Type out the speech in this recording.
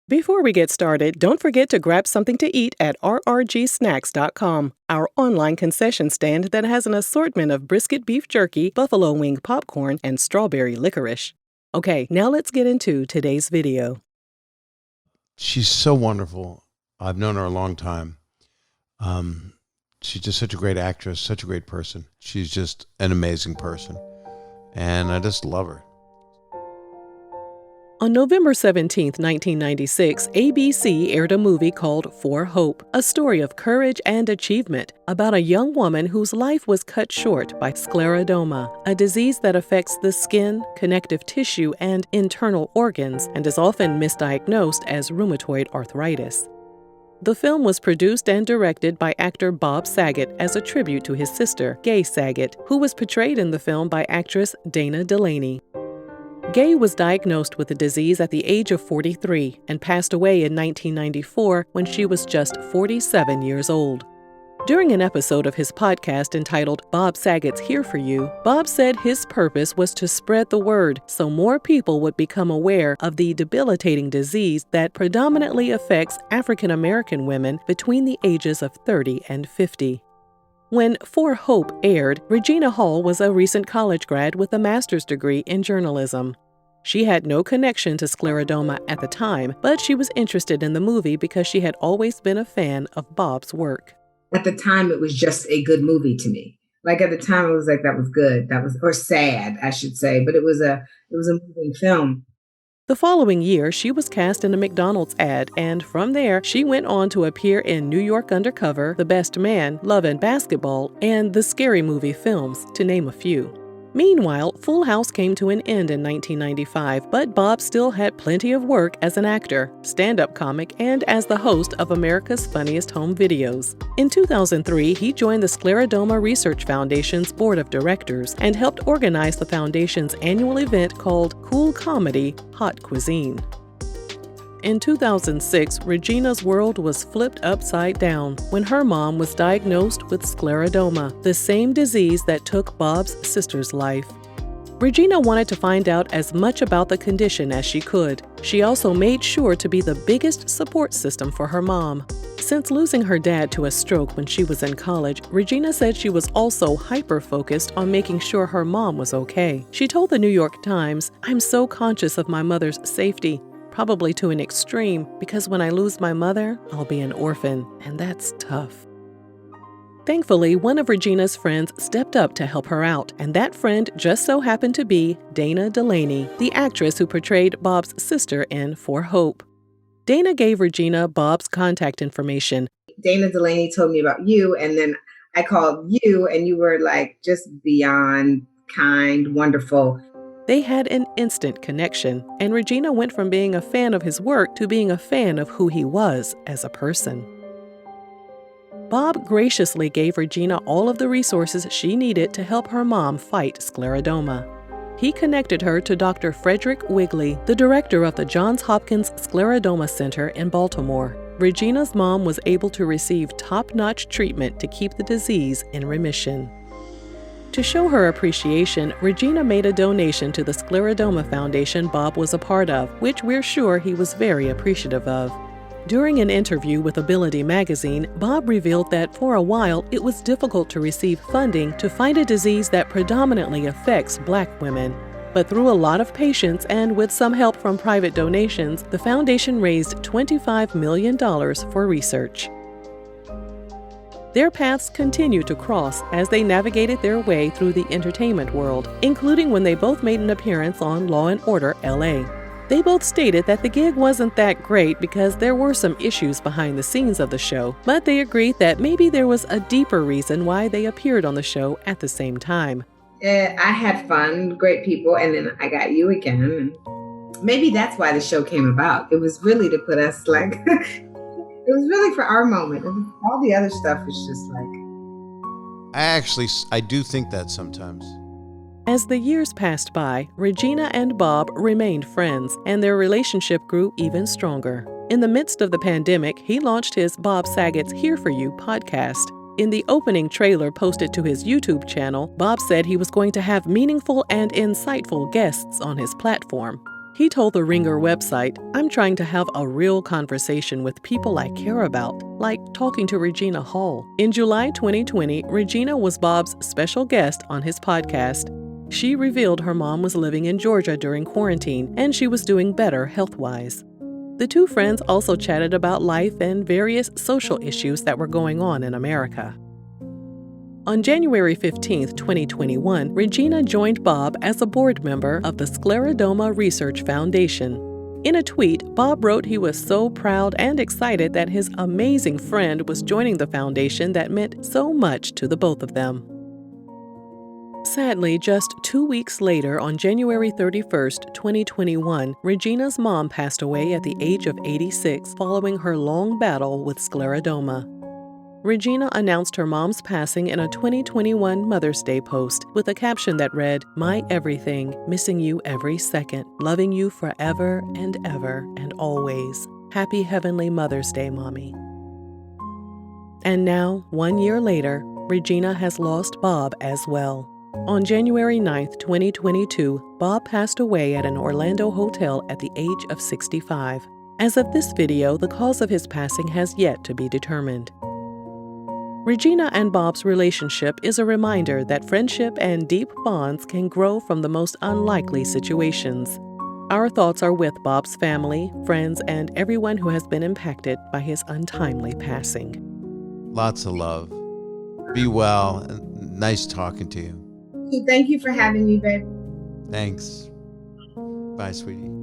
Before we get started, don't forget to grab something to eat at rrgsnacks.com, our online concession stand that has an assortment of brisket beef jerky, buffalo wing popcorn, and strawberry licorice. Okay, now let's get into today's video. She's so wonderful. I've known her a long time. She's just such a great actress, such a great person. She's just an amazing person, and I just love her. On November 17, 1996, ABC aired a movie called For Hope, a story of courage and achievement about a young woman whose life was cut short by scleroderma, a disease that affects the skin, connective tissue, and internal organs, and is often misdiagnosed as rheumatoid arthritis. The film was produced and directed by actor Bob Saget as a tribute to his sister, Gay Saget, who was portrayed in the film by actress Dana Delaney. Gay was diagnosed with the disease at the age of 43 and passed away in 1994 when she was just 47 years old. During an episode of his podcast entitled Bob Saget's Here For You, Bob said his purpose was to spread the word so more people would become aware of the debilitating disease that predominantly affects African American women between the ages of 30 and 50. When For Hope aired, Regina Hall was a recent college grad with a master's degree in journalism. She had no connection to scleroderma at the time, but she was interested in the movie because she had always been a fan of Bob's work. At the time, it was just a good movie to me. Like at the time, it was like, that was good. Or sad, I should say, but it was a moving film. The following year, she was cast in a McDonald's ad, and from there, she went on to appear in New York Undercover, The Best Man, Love and Basketball, and the Scary Movie films, to name a few. Meanwhile, Full House came to an end in 1995, but Bob still had plenty of work as an actor, stand-up comic, and as the host of America's Funniest Home Videos. In 2003, he joined the Scleroderma Research Foundation's board of directors and helped organize the foundation's annual event called Cool Comedy Hot Cuisine. In 2006, Regina's world was flipped upside down when her mom was diagnosed with scleroderma, the same disease that took Bob's sister's life. Regina wanted to find out as much about the condition as she could. She also made sure to be the biggest support system for her mom. Since losing her dad to a stroke when she was in college, Regina said she was also hyper-focused on making sure her mom was okay. She told the New York Times, "I'm so conscious of my mother's safety. Probably to an extreme, because when I lose my mother, I'll be an orphan, and that's tough." Thankfully, one of Regina's friends stepped up to help her out, and that friend just so happened to be Dana Delaney, the actress who portrayed Bob's sister in For Hope. Dana gave Regina Bob's contact information. Dana Delaney told me about you, and then I called you, and you were like just beyond kind, wonderful. They had an instant connection, and Regina went from being a fan of his work to being a fan of who he was as a person. Bob graciously gave Regina all of the resources she needed to help her mom fight scleroderma. He connected her to Dr. Frederick Wigley, the director of the Johns Hopkins Scleroderma Center in Baltimore. Regina's mom was able to receive top-notch treatment to keep the disease in remission. To show her appreciation, Regina made a donation to the Scleroderma Foundation Bob was a part of, which we're sure he was very appreciative of. During an interview with Ability magazine, Bob revealed that for a while it was difficult to receive funding to fight a disease that predominantly affects Black women. But through a lot of patience and with some help from private donations, the foundation raised $25 million for research. Their paths continued to cross as they navigated their way through the entertainment world, including when they both made an appearance on Law & Order LA. They both stated that the gig wasn't that great because there were some issues behind the scenes of the show, but they agreed that maybe there was a deeper reason why they appeared on the show at the same time. I had fun, great people, and then I got you again. Maybe that's why the show came about. It was really to put us like... It was really for our moment. All the other stuff was just like... I do think that sometimes. As the years passed by, Regina and Bob remained friends, and their relationship grew even stronger. In the midst of the pandemic, he launched his Bob Saget's Here For You podcast. In the opening trailer posted to his YouTube channel, Bob said he was going to have meaningful and insightful guests on his platform. He told the Ringer website, "I'm trying to have a real conversation with people I care about, like talking to Regina Hall." In July 2020, Regina was Bob's special guest on his podcast. She revealed her mom was living in Georgia during quarantine and she was doing better health-wise. The two friends also chatted about life and various social issues that were going on in America. On January 15, 2021, Regina joined Bob as a board member of the Sclerodoma Research Foundation. In a tweet, Bob wrote he was so proud and excited that his amazing friend was joining the foundation that meant so much to the both of them. Sadly, just 2 weeks later, on January 31, 2021, Regina's mom passed away at the age of 86 following her long battle with sclerodoma. Regina announced her mom's passing in a 2021 Mother's Day post with a caption that read, "My everything, missing you every second, loving you forever and ever and always. Happy Heavenly Mother's Day, Mommy." And now, 1 year later, Regina has lost Bob as well. On January 9, 2022, Bob passed away at an Orlando hotel at the age of 65. As of this video, the cause of his passing has yet to be determined. Regina and Bob's relationship is a reminder that friendship and deep bonds can grow from the most unlikely situations. Our thoughts are with Bob's family, friends, and everyone who has been impacted by his untimely passing. Lots of love. Be well. Nice talking to you. Thank you for having me, babe. Thanks. Bye, sweetie.